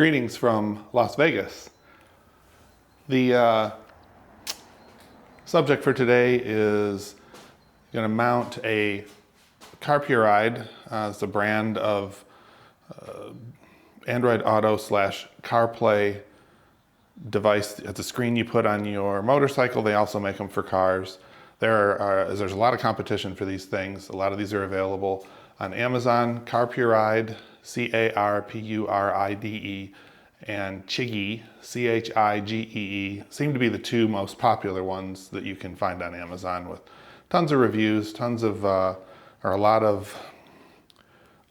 Greetings from Las Vegas. The subject for today is going to mount a Carpuride. It's a brand of Android Auto / CarPlay device. It's a screen you put on your motorcycle. They also make them for cars. There's a lot of competition for these things. A lot of these are available on Amazon. Carpuride, Carpuride, and Chigee, Chigee, seem to be the two most popular ones that you can find on Amazon, with tons of reviews, or a lot of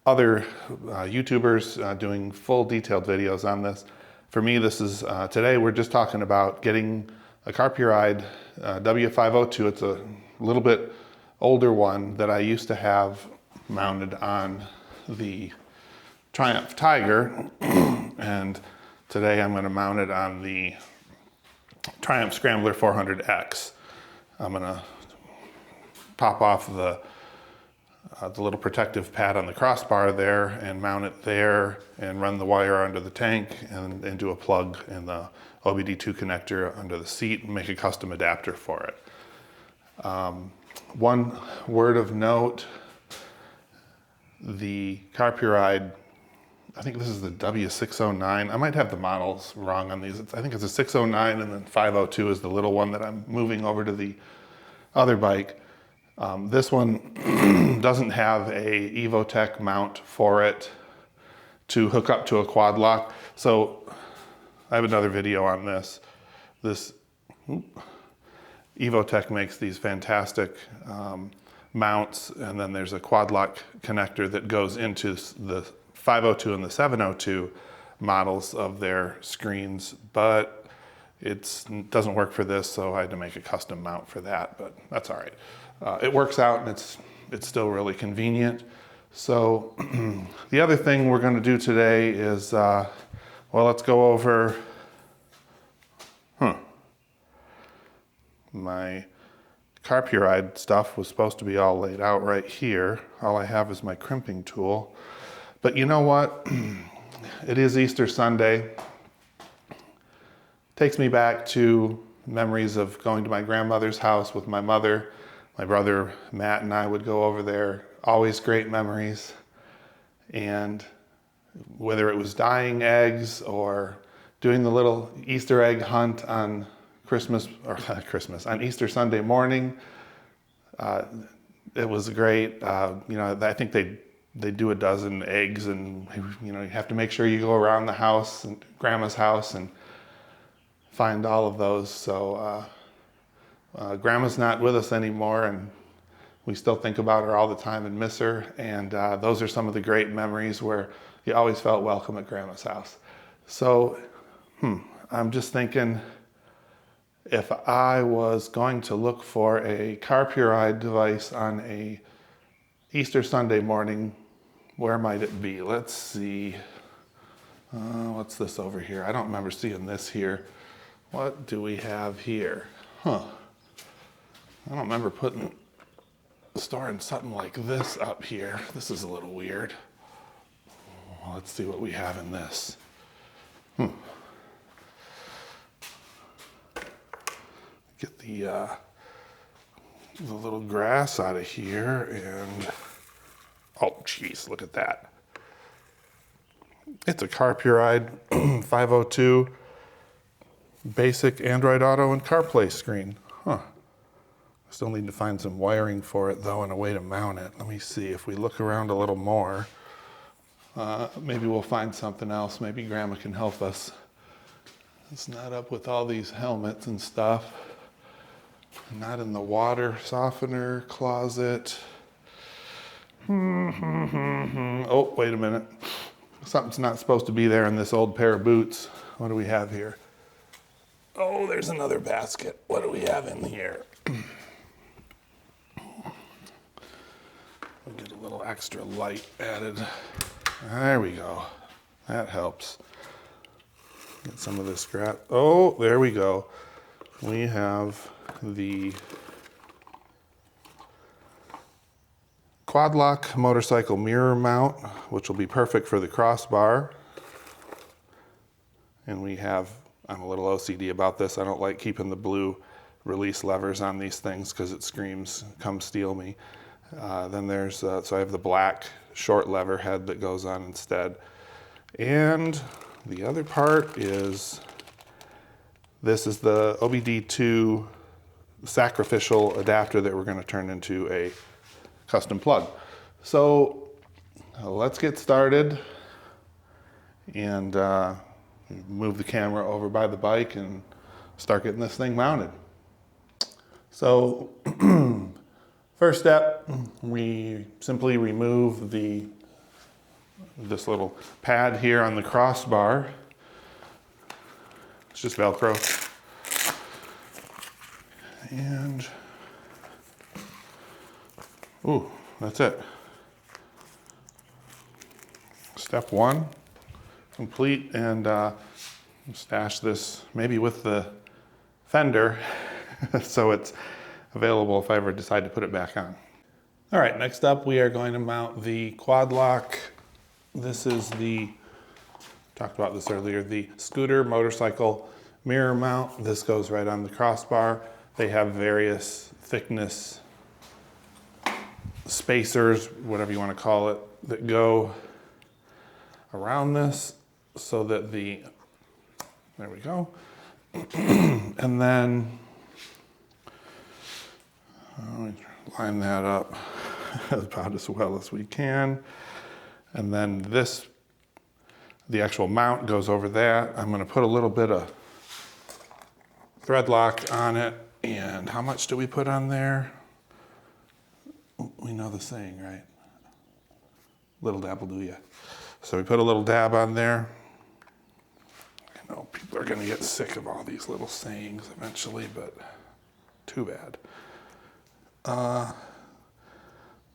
other YouTubers doing full detailed videos on this. For me, this is, today we're just talking about getting a Carpuride W502. It's a little bit older one that I used to have mounted on the Triumph Tiger, and today I'm going to mount it on the Triumph Scrambler 400X. I'm going to pop off the little protective pad on the crossbar there and mount it there and run the wire under the tank and into a plug in the OBD2 connector under the seat and make a custom adapter for it. One word of note, the Carpuride, I think this is the W609. I might have the models wrong on these. I think it's a 609 and then 502 is the little one that I'm moving over to the other bike. This one doesn't have a Evotech mount for it to hook up to a Quadlock. So I have another video on this. Evotech makes these fantastic mounts, and then there's a Quadlock connector that goes into the 502 and the 702 models of their screens, but it doesn't work for this, so I had to make a custom mount for that, but that's all right. It works out, and it's still really convenient. So the other thing we're going to do today is, well, let's go over my Carpuride stuff was supposed to be all laid out right here. All I have is my crimping tool. But you know what? It is Easter Sunday. Takes me back to memories of going to my grandmother's house with my mother. My brother Matt and I would go over there. Always great memories. And whether it was dyeing eggs or doing the little Easter egg hunt on on Easter Sunday morning, it was great. I think they do a dozen eggs, and you have to make sure you go around the house and Grandma's house and find all of those. So Grandma's not with us anymore, and we still think about her all the time and miss her. And those are some of the great memories where you always felt welcome at Grandma's house. So I'm just thinking, if I was going to look for a Carpuride device on a Easter Sunday morning, where might it be? Let's see. What's this over here? I don't remember seeing this here. What do we have here? I don't remember storing something like this up here. This is a little weird. Well, let's see what we have in this. Get the little grass out of here, and oh geez, look at that. It's a Carpuride 502 basic Android Auto and CarPlay screen. I still need to find some wiring for it though and a way to mount it. Let me see if we look around a little more. Maybe we'll find something else. Maybe Grandma can help us. It's not up with all these helmets and stuff. Not in the water softener closet. Oh, wait a minute. Something's not supposed to be there in this old pair of boots. What do we have here? Oh, there's another basket. What do we have in here? We'll get a little extra light added. There we go. That helps. Get some of this scrap. Oh, there we go. We have the Quadlock motorcycle mirror mount, which will be perfect for the crossbar. And I'm a little OCD about this. I don't like keeping the blue release levers on these things because it screams, come steal me. Then there's, so I have the black short lever head that goes on instead. And the other part is, this is the OBD2 sacrificial adapter that we're going to turn into a custom plug. So let's get started and move the camera over by the bike and start getting this thing mounted. So first step, we simply remove this little pad here on the crossbar. It's just Velcro. And, ooh, that's it. Step one, complete, and stash this maybe with the fender so it's available if I ever decide to put it back on. All right, next up we are going to mount the Quadlock. This is talked about this earlier, the scooter motorcycle mirror mount. This goes right on the crossbar. They have various thickness spacers, whatever you want to call it, that go around this so that there we go. And then line that up about as well as we can. And then the actual mount goes over that. I'm going to put a little bit of thread lock on it. And how much do we put on there? We know the saying, right? Little dab will do ya. So we put a little dab on there. I know people are going to get sick of all these little sayings eventually, but too bad.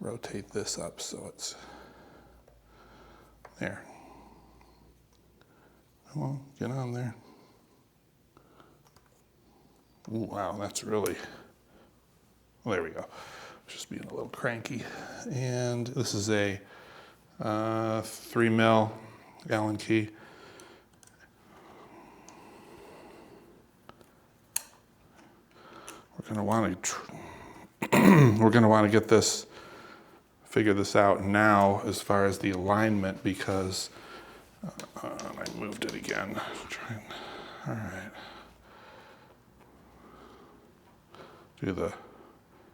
Rotate this up so it's there. Come on, get on there. Ooh, wow, that's really, well, there we go. Just being a little cranky. And this is a 3mm Allen key. We're going to want to figure this out now as far as the alignment, because I moved it again. All right. Do the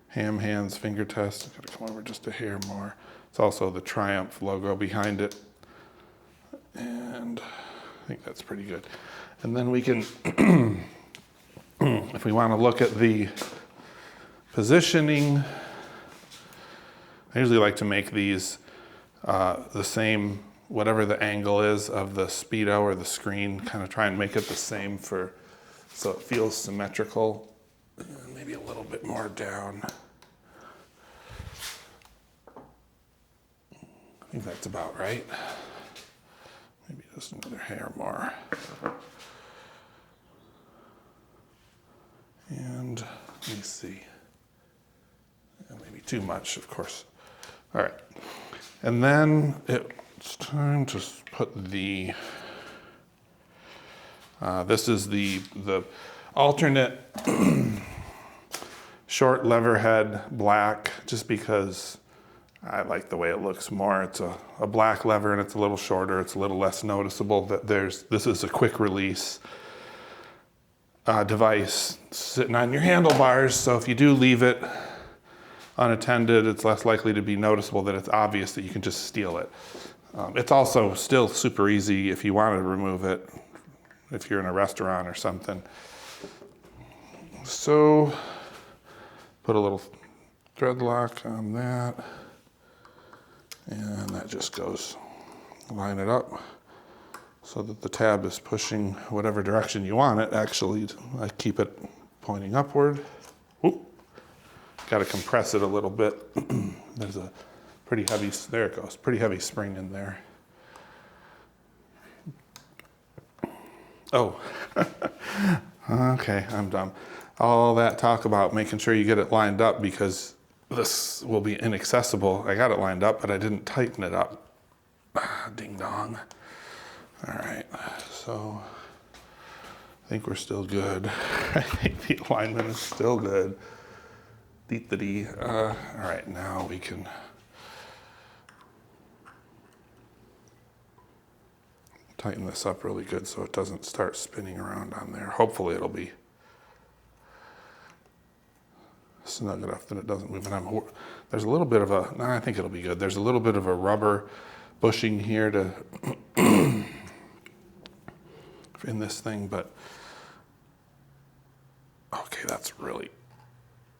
ham hands finger test. I'm gonna come over just a hair more. It's also the Triumph logo behind it. And I think that's pretty good. And then we can, if we want to look at the positioning, I usually like to make these the same, whatever the angle is of the speedo or the screen, kind of try and make it the same so it feels symmetrical. Maybe a little bit more down. I think that's about right. Maybe just another hair more. And let me see. Maybe too much, of course. All right. And then it's time to put this is the alternate short lever head black, just because I like the way it looks more. It's a black lever and it's a little shorter. It's a little less noticeable that this is a quick release device sitting on your handlebars. So if you do leave it unattended, it's less likely to be noticeable that it's obvious that you can just steal it. It's also still super easy if you want to remove it, if you're in a restaurant or something. So put a little thread lock on that, and that just goes, line it up so that the tab is pushing whatever direction you want it. Actually, I keep it pointing upward. Got to compress it a little bit. There's a pretty heavy, there it goes, pretty heavy spring in there. Oh, okay, I'm dumb. All that talk about making sure you get it lined up because this will be inaccessible. I got it lined up, but I didn't tighten it up. Ding dong. All right, so think we're still good. I think the alignment is still good. All right, now we can tighten this up really good so it doesn't start spinning around on there. Hopefully it'll be snug enough that it doesn't move. And there's a little bit of a, no, I think it'll be good. There's a little bit of a rubber bushing here to in this thing, but okay, that's really,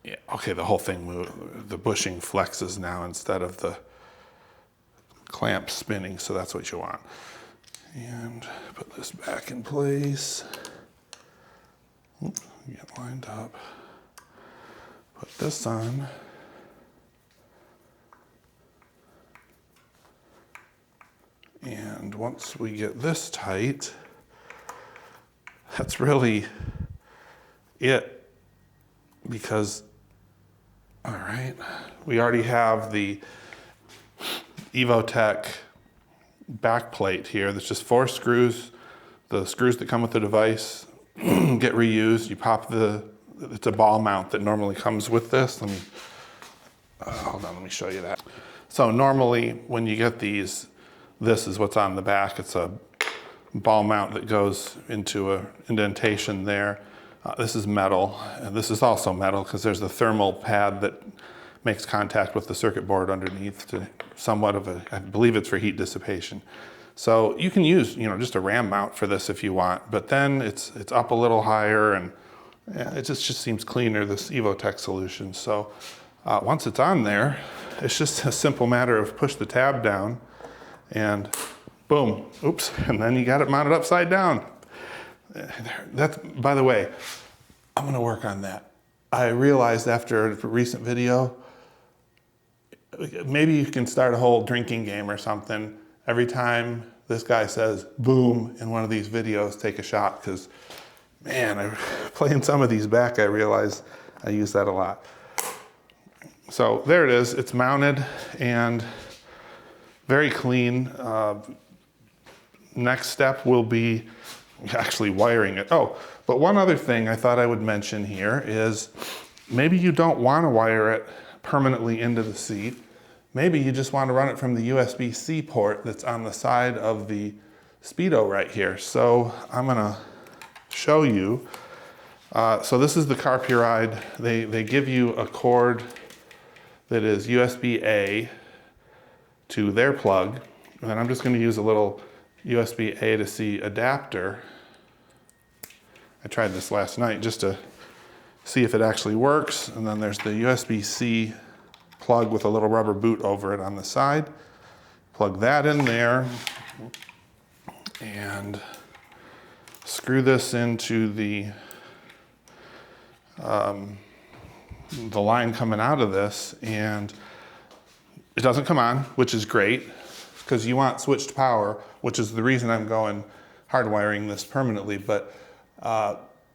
yeah, okay, the whole thing moved. The bushing flexes now instead of the clamp spinning, so that's what you want. And put this back in place. Oops, get lined up. Put this on. And once we get this tight, that's really it. Because, all right, we already have the Evotech backplate here. There's just 4 screws. The screws that come with the device get reused. You pop it's a ball mount that normally comes with this. Let me, hold on, let me show you that. So normally when you get these, this is what's on the back. It's a ball mount that goes into an indentation there. This is metal, and this is also metal because there's a thermal pad that makes contact with the circuit board underneath to somewhat of a, I believe it's for heat dissipation. So you can use, just a ram mount for this if you want, but then it's up a little higher, and it just seems cleaner, this Evotech solution. So once it's on there, it's just a simple matter of push the tab down and boom, oops, and then you got it mounted upside down. That's, by the way, I'm gonna work on that. I realized after a recent video, maybe you can start a whole drinking game or something. Every time this guy says boom in one of these videos, take a shot, because man, playing some of these back, I realize I use that a lot. So there it is, it's mounted and very clean. Next step will be actually wiring it. Oh, but one other thing I thought I would mention here is maybe you don't want to wire it permanently into the seat. Maybe you just want to run it from the USB-C port that's on the side of the Speedo right here. So I'm gonna show you. So this is the Carpuride. They give you a cord that is USB-A to their plug. And then I'm just gonna use a little USB-A to C adapter. I tried this last night just to see if it actually works. And then there's the USB-C plug with a little rubber boot over it on the side. Plug that in there and screw this into the line coming out of this, and it doesn't come on, which is great because you want switched power, which is the reason I'm going hardwiring this permanently. But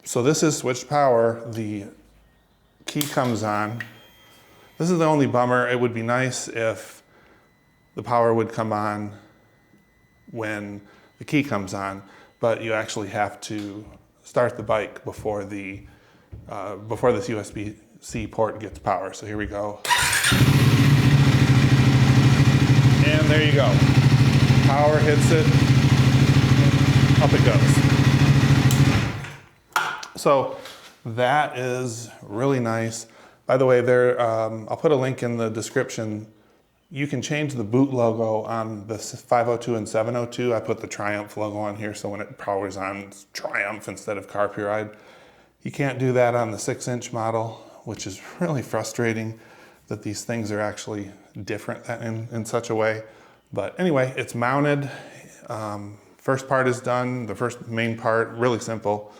so this is switched power. The key comes on. This is the only bummer. It would be nice if the power would come on when the key comes on, but you actually have to start the bike before this USB-C port gets power. So here we go. And there you go. Power hits it, up it goes. So that is really nice. By the way, I'll put a link in the description. You can change the boot logo on the 502 and 702. I put the Triumph logo on here, so when it powers on, it's Triumph instead of Carpuride. You can't do that on the 6-inch model, which is really frustrating that these things are actually different in such a way. But anyway, it's mounted. First part is done, the first main part, really simple.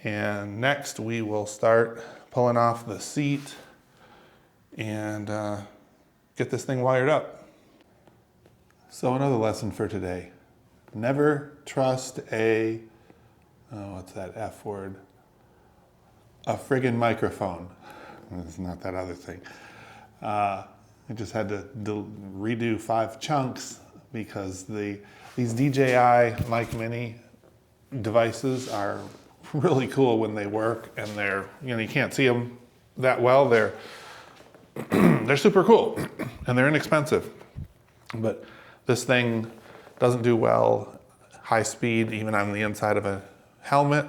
And next we will start pulling off the seat and get this thing wired up. So another lesson for today. Never trust what's that F word? A friggin' microphone. It's not that other thing. I just had to redo 5 chunks because these DJI Mic Mini devices are really cool when they work, and they're, you can't see them that well. They're they're super cool and they're inexpensive. But this thing doesn't do well high speed, even on the inside of a helmet.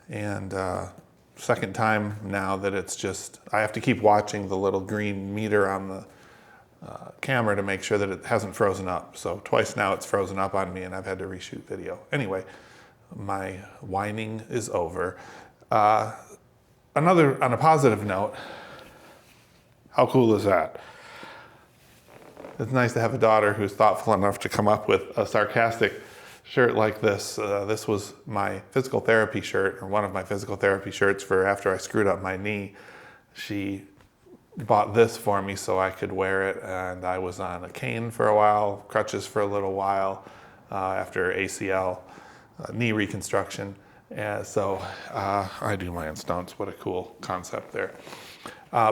And second time now that it's just, I have to keep watching the little green meter on the camera to make sure that it hasn't frozen up. So twice now it's frozen up on me and I've had to reshoot video. Anyway, my whining is over. On a positive note, how cool is that? It's nice to have a daughter who's thoughtful enough to come up with a sarcastic shirt like this. This was my physical therapy shirt, or one of my physical therapy shirts for after I screwed up my knee. She bought this for me so I could wear it, and I was on a cane for a while, crutches for a little while after ACL, knee reconstruction. And so I do my own stunts. What a cool concept there.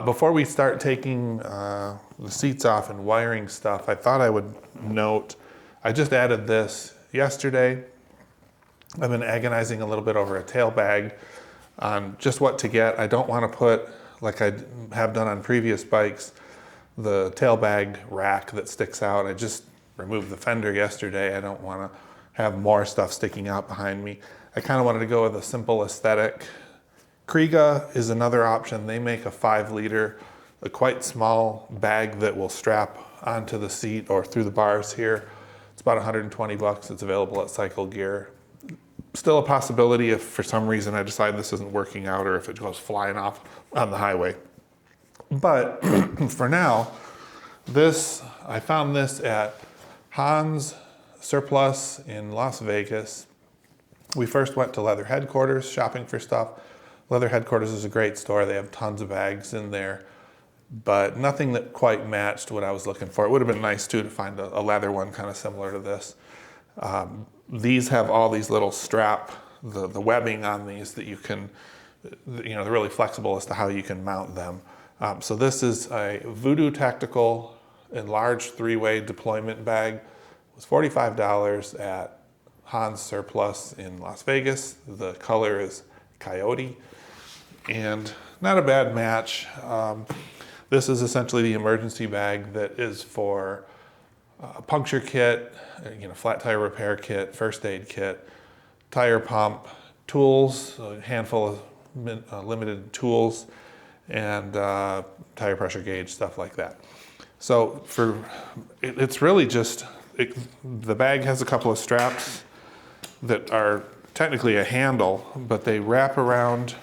Before we start taking the seats off and wiring stuff, I thought I would note, I just added this yesterday. I've been agonizing a little bit over a tail bag on just what to get. I don't want to put, like I have done on previous bikes, the tail bag rack that sticks out. I just removed the fender yesterday. I don't want to have more stuff sticking out behind me. I kind of wanted to go with a simple aesthetic. Kriega is another option. They make a 5-liter, a quite small bag that will strap onto the seat or through the bars here. It's about 120 bucks. It's available at Cycle Gear. Still a possibility if for some reason I decide this isn't working out or if it goes flying off on the highway. But for now, I found this at Hans Surplus in Las Vegas. We first went to Leather Headquarters shopping for stuff. Leather Headquarters is a great store. They have tons of bags in there, but nothing that quite matched what I was looking for. It would have been nice too to find a leather one kind of similar to this. These have all these little the webbing on these that you can, they're really flexible as to how you can mount them. So this is a Voodoo Tactical enlarged 3-way deployment bag. It was $45 at Hans Surplus in Las Vegas. The color is Coyote, and not a bad match. This is essentially the emergency bag that is for a puncture kit, flat tire repair kit, first aid kit, tire pump, tools, a handful of limited tools, and tire pressure gauge, stuff like that. So it's really just, the bag has a couple of straps that are technically a handle, but they wrap around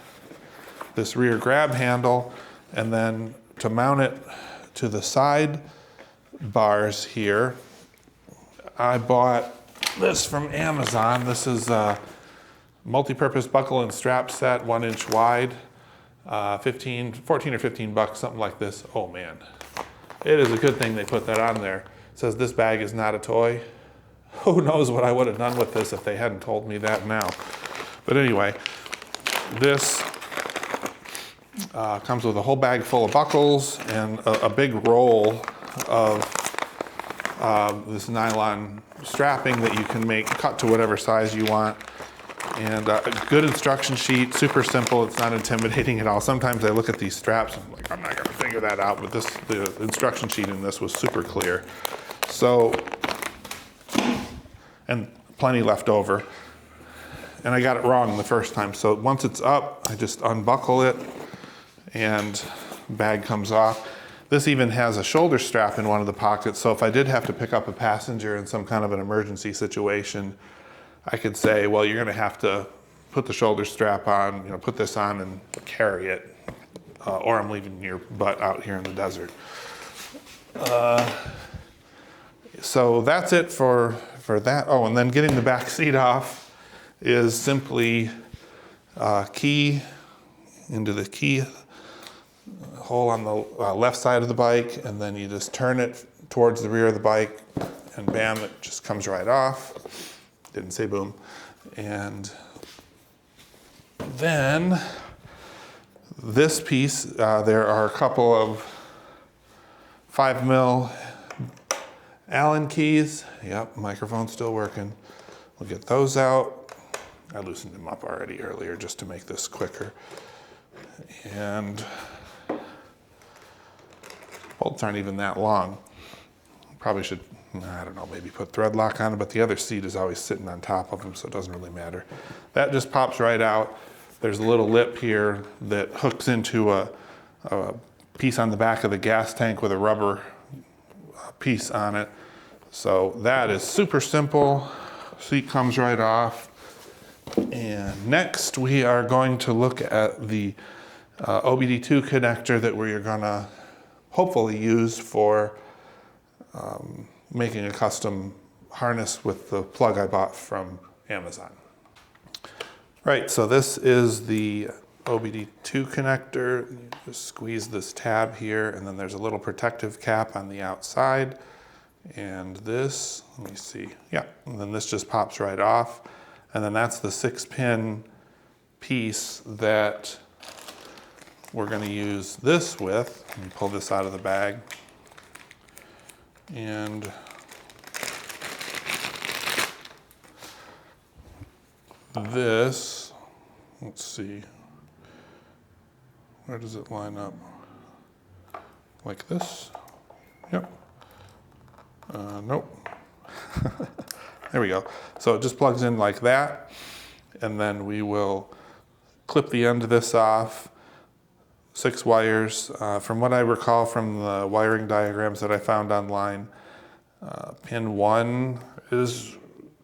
this rear grab handle, and then to mount it to the side bars here, I bought this from Amazon. This is a multi-purpose buckle and strap set, 1-inch wide, 14 or 15 bucks, something like this. Oh man, it is a good thing they put that on there. It says this bag is not a toy. Who knows what I would have done with this if they hadn't told me that now. But anyway, this comes with a whole bag full of buckles and a big roll of this nylon strapping that you can cut to whatever size you want. And a good instruction sheet, super simple. It's not intimidating at all. Sometimes I look at these straps and I'm like, I'm not gonna figure that out. But the instruction sheet in this was super clear. So, and plenty left over. And I got it wrong the first time. So once it's up, I just unbuckle it and bag comes off. This even has a shoulder strap in one of the pockets. So if I did have to pick up a passenger in some kind of an emergency situation, I could say, well, you're gonna have to put the shoulder strap on, put this on and carry it, or I'm leaving your butt out here in the desert. So that's it for that. Oh, and then getting the back seat off is simply key into the key hole on the left side of the bike, and then you just turn it towards the rear of the bike, and bam, it just comes right off. Didn't say boom. And then this piece, there are a couple of 5mm Allen keys. Yep, microphone's still working. We'll get those out. I loosened them up already earlier just to make this quicker. And bolts aren't even that long. Probably should, I don't know, maybe put thread lock on it, but the other seat is always sitting on top of them, so it doesn't really matter. That just pops right out. There's a little lip here that hooks into a piece on the back of the gas tank with a rubber piece on it. So that is super simple. Seat comes right off. And next we are going to look at the OBD2 connector that we're gonna hopefully use for making a custom harness with the plug I bought from Amazon. Right, so this is the OBD2 connector. You just squeeze this tab here, and then there's a little protective cap on the outside. And this, let me see, yeah, and then this just pops right off. And then that's the 6-pin piece that we're going to use this with. Let me pull this out of the bag. And this, let's see, where does it line up? Like this? Yep. Nope. There we go. So it just plugs in like that, and then we will clip the end of this off. 6 wires. From what I recall from the wiring diagrams that I found online, pin 1 is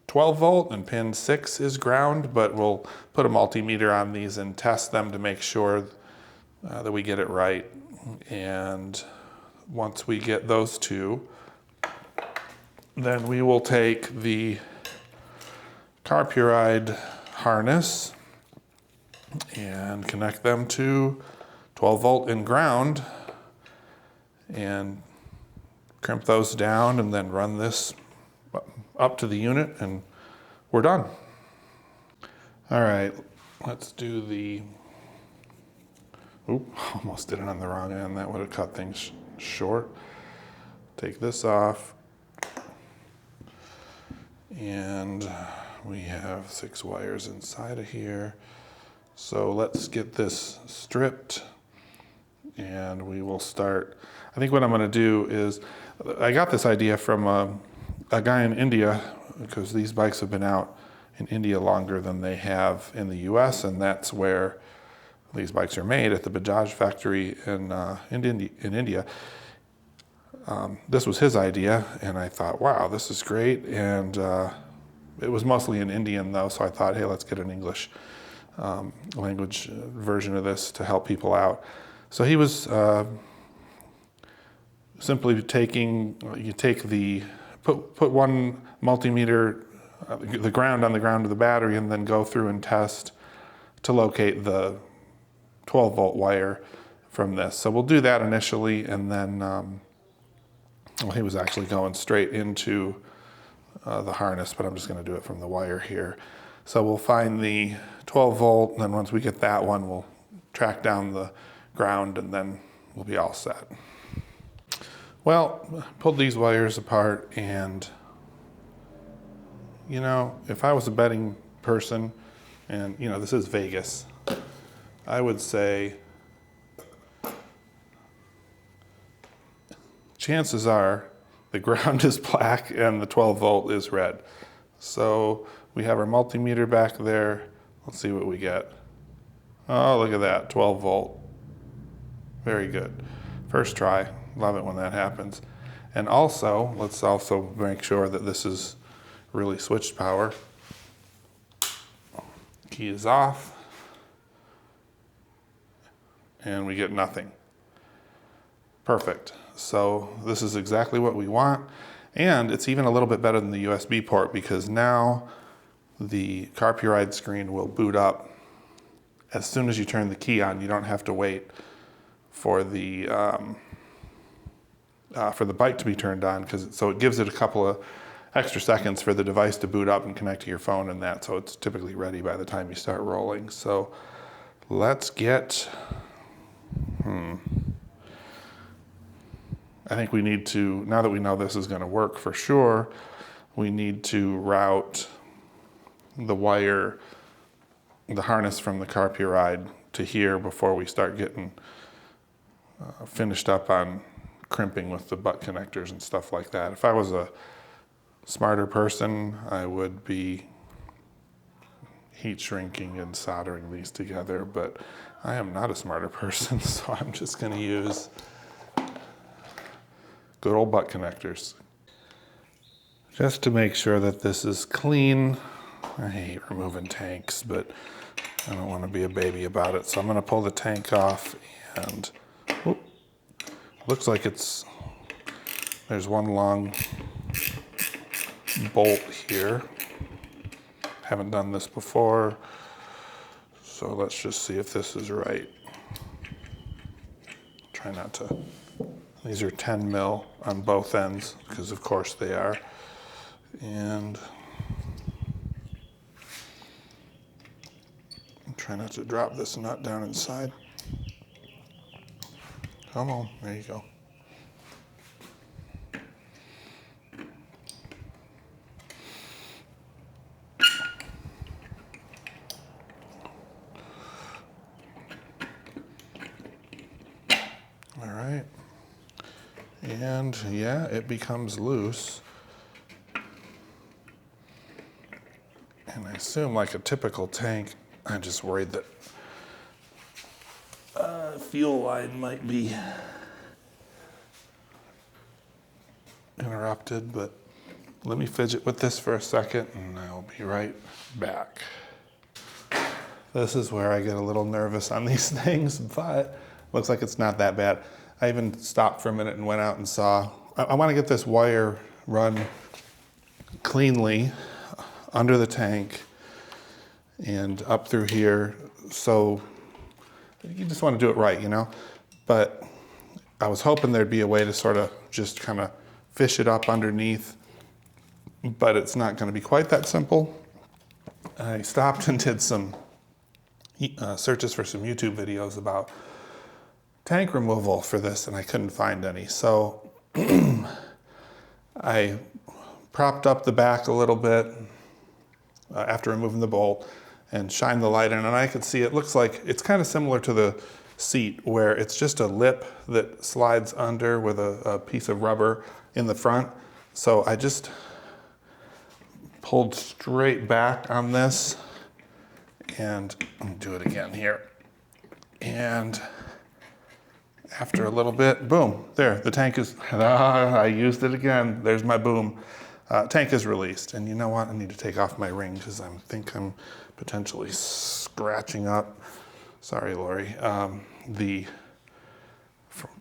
12 volt and pin 6 is ground, but we'll put a multimeter on these and test them to make sure that we get it right. And once we get those two, then we will take the Carpuride harness and connect them to 12 volt and ground and crimp those down and then run this up to the unit and we're done. All right, let's do the, oop, almost did it on the wrong end. That would have cut things short. Take this off. And we have 6 wires inside of here. So let's get this stripped and we will start. I think what I'm gonna do is, I got this idea from a guy in India, because these bikes have been out in India longer than they have in the US, and that's where these bikes are made, at the Bajaj factory in India. This was his idea, and I thought, wow, this is great. And it was mostly in Indian though, so I thought, hey, let's get an English language version of this to help people out. So he was simply taking, you take the, put one multimeter, the ground on the ground of the battery, and then go through and test to locate the 12 volt wire from this. So we'll do that initially, and then well, he was actually going straight into the harness, but I'm just going to do it from the wire here. So we'll find the 12 volt, and then once we get that one, we'll track down the ground, and then we'll be all set. Well, pulled these wires apart, and you know, if I was a betting person, and you know, this is Vegas, I would say chances are the ground is black and the 12 volt is red. So we have our multimeter back there. Let's see what we get. Oh, look at that, 12 volt. Very good. First try, love it when that happens. And also, let's also make sure that this is really switched power. Key is off. And we get nothing. Perfect. So this is exactly what we want. And it's even a little bit better than the USB port, because now the Carpuride screen will boot up as soon as you turn the key on. You don't have to wait for the bike to be turned on, so it gives it a couple of extra seconds for the device to boot up and connect to your phone and that, so it's typically ready by the time you start rolling. So let's get, I think we need to, now that we know this is going to work for sure, we need to route the wire the harness from the Carpuride to here before we start getting finished up on crimping with the butt connectors and stuff like that. If I was a smarter person, I would be heat shrinking and soldering these together, but I am not a smarter person, so I'm just going to use good old butt connectors. Just to make sure that this is clean. I hate removing tanks, but I don't want to be a baby about it, so I'm going to pull the tank off, and whoop, looks like there's one long bolt here. Haven't done this before, so let's just see if this is right. Try not to. These are 10 mil on both ends, because of course they are. And try not to drop this nut down inside. Come on, there you go. All right. And yeah, it becomes loose. And I assume like a typical tank, I'm just worried that fuel line might be interrupted, but let me fidget with this for a second and I'll be right back. This is where I get a little nervous on these things, but looks like it's not that bad. I even stopped for a minute and went out and saw, I want to get this wire run cleanly under the tank and up through here. So you just want to do it right, you know? But I was hoping there'd be a way to sort of just kind of fish it up underneath, but it's not going to be quite that simple. I stopped and did some searches for some YouTube videos about tank removal for this, and I couldn't find any. So I propped up the back a little bit after removing the bolt and shined the light in, and I could see it looks like it's kind of similar to the seat where it's just a lip that slides under with a piece of rubber in the front. So I just pulled straight back on this, and I'll do it again here. And after a little bit, boom, there, the tank is, I used it again. There's my boom. Tank is released. And you know what? I need to take off my ring because I think I'm potentially scratching up, sorry, Lori, the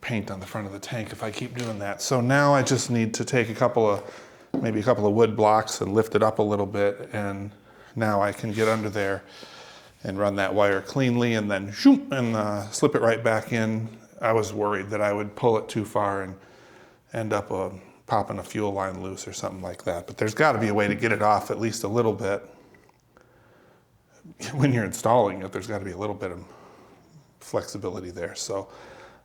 paint on the front of the tank if I keep doing that. So now I just need to take maybe a couple of wood blocks and lift it up a little bit. And now I can get under there and run that wire cleanly and then shoot and slip it right back in. I was worried that I would pull it too far and end up popping a fuel line loose or something like that. But there's got to be a way to get it off at least a little bit. When you're installing it, there's got to be a little bit of flexibility there. So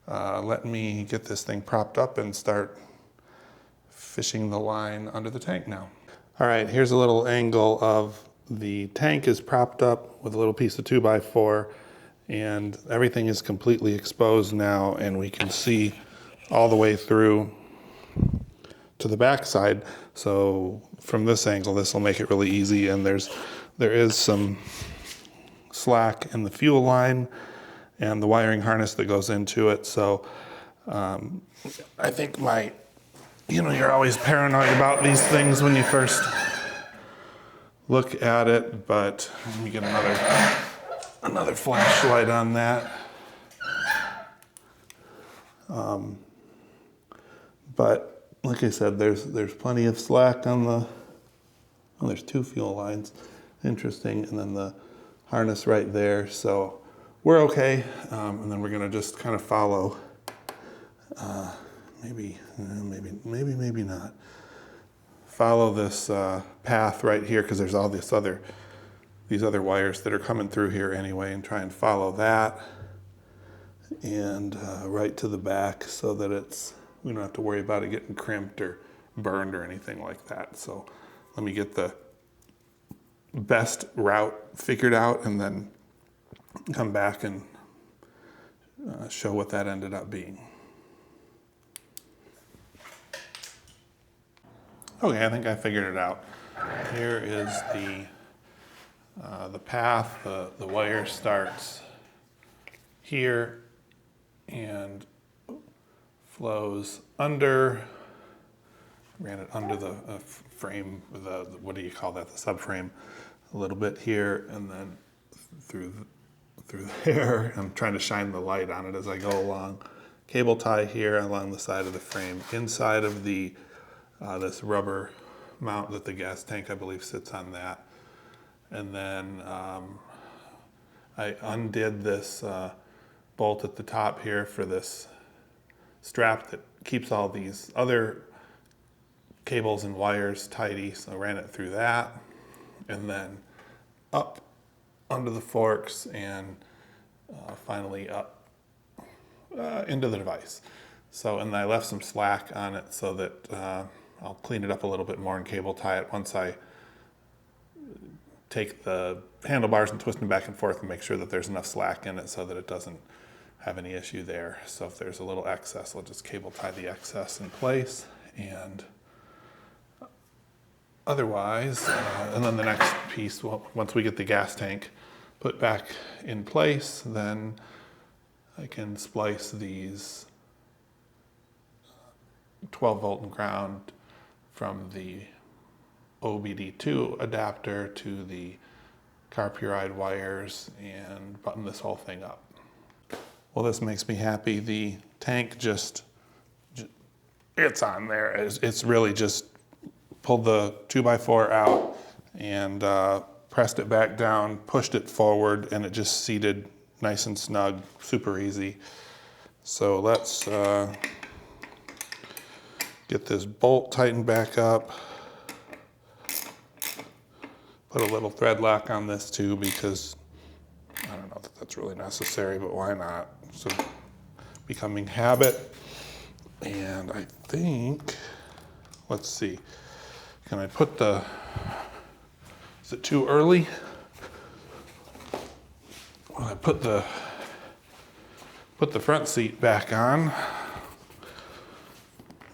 let me get this thing propped up and start fishing the line under the tank now. All right, here's a little angle of the tank is propped up with a little piece of 2x4, and everything is completely exposed now, and we can see all the way through to the back side. So from this angle, this will make it really easy, and there is some slack in the fuel line and the wiring harness that goes into it. So I think you're always paranoid about these things when you first look at it, but let me get another flashlight on that. But like I said, there's plenty of slack on there's two fuel lines, interesting, and then the harness right there, so we're okay. And then we're gonna just kind of follow, maybe not. Follow this path right here, because there's all these other wires that are coming through here anyway, and try and follow that and right to the back so that we don't have to worry about it getting crimped or burned or anything like that. So let me get the best route figured out and then come back and show what that ended up being. Okay, I think I figured it out. Here is the path. The wire starts here and flows under. Ran it under the frame, what do you call that? The subframe, a little bit here, and then through there. I'm trying to shine the light on it as I go along. Cable tie here along the side of the frame, inside of the this rubber mount that the gas tank, I believe, sits on that. And then I undid this bolt at the top here for this strap that keeps all these other cables and wires tidy, so I ran it through that, and then up under the forks, and finally up into the device. So, and I left some slack on it so that I'll clean it up a little bit more and cable tie it once I take the handlebars and twist them back and forth and make sure that there's enough slack in it so that it doesn't have any issue there. So if there's a little excess, I'll just cable tie the excess in place, and otherwise, and then the next piece, well, once we get the gas tank put back in place, then I can splice these 12 volt and ground from the OBD2 adapter to the Carpuride wires and button this whole thing up. Well, this makes me happy. The tank it's on there. It's really just pulled the 2x4 out and pressed it back down, pushed it forward, and it just seated nice and snug, super easy. So let's get this bolt tightened back up. Put a little thread lock on this too, because I don't know that that's really necessary, but why not? So becoming habit. And I think, let's see, can I put is it too early? Well, I put the front seat back on,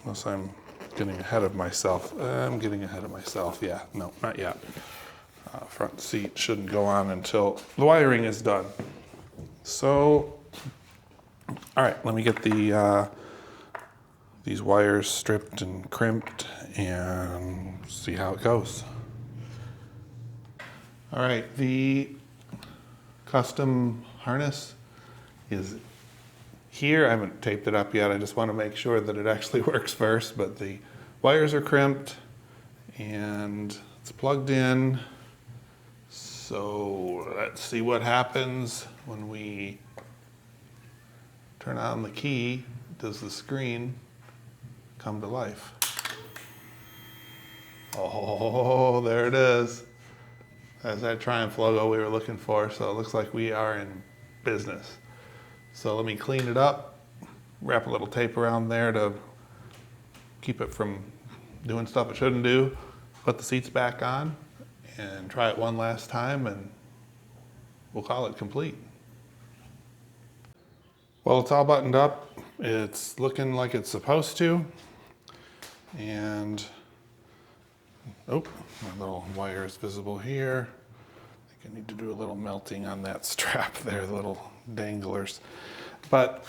unless I'm getting ahead of myself. I'm getting ahead of myself, yeah, no, not yet. Front seat shouldn't go on until the wiring is done. So, all right, let me get these wires stripped and crimped and see how it goes. All right, the custom harness is here. I haven't taped it up yet. I just want to make sure that it actually works first, but the wires are crimped and it's plugged in. So let's see what happens when we turn on the key. Does the screen come to life? Oh, there it is. That's that Triumph logo we were looking for. So it looks like we are in business. So let me clean it up, wrap a little tape around there to keep it from doing stuff it shouldn't do, put the seats back on, and try it one last time, and we'll call it complete. Well, it's all buttoned up. It's looking like it's supposed to. And, oh, my little wire is visible here. I think I need to do a little melting on that strap there, the little danglers. But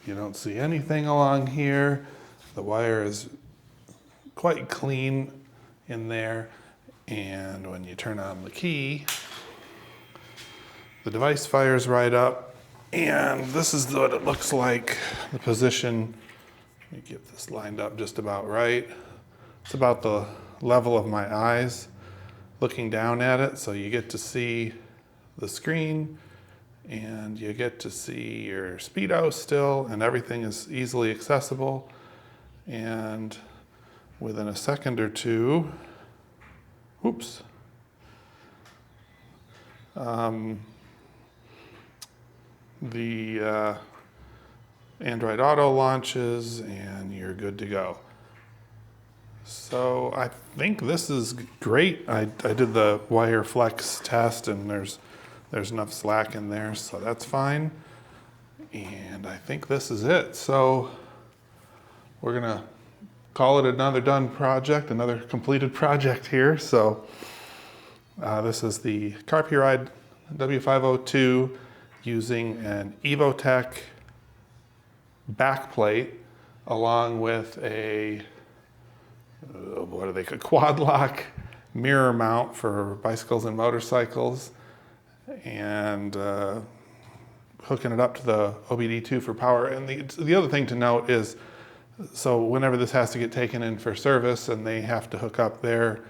you don't see anything along here. The wire is quite clean in there, and when you turn on the key, the device fires right up, and this is what it looks like. The position, let me get this lined up just about right. It's about the level of my eyes looking down at it, so you get to see the screen and you get to see your speedo still, and everything is easily accessible. And within a second or two, oops, the Android Auto launches and you're good to go. So I think this is great. I did the wire flex test and there's enough slack in there, so that's fine. And I think this is it. So we're gonna call it another done project, another completed project here. So this is the Carpuride W502 using an Evotech backplate along with a what are they called? Quadlock mirror mount for bicycles and motorcycles, and hooking it up to the OBD2 for power. And the other thing to note is, so whenever this has to get taken in for service and they have to hook up their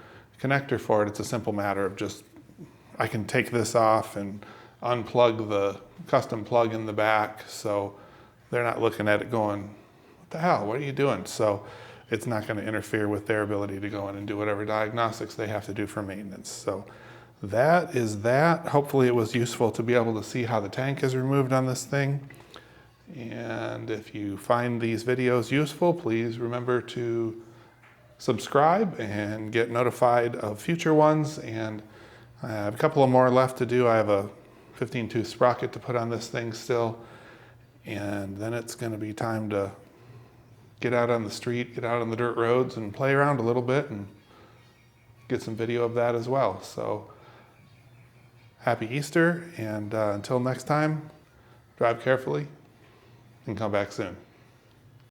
connector for it, it's a simple matter of just, I can take this off and unplug the custom plug in the back, so they're not looking at it going, what the hell, what are you doing? So it's not going to interfere with their ability to go in and do whatever diagnostics they have to do for maintenance. So that is that. Hopefully it was useful to be able to see how the tank is removed on this thing. And if you find these videos useful, please remember to subscribe and get notified of future ones. And I have a couple of more left to do. I have a 15-tooth sprocket to put on this thing still. And then it's going to be time to get out on the street, get out on the dirt roads and play around a little bit and get some video of that as well. So happy Easter, and until next time, drive carefully and come back soon.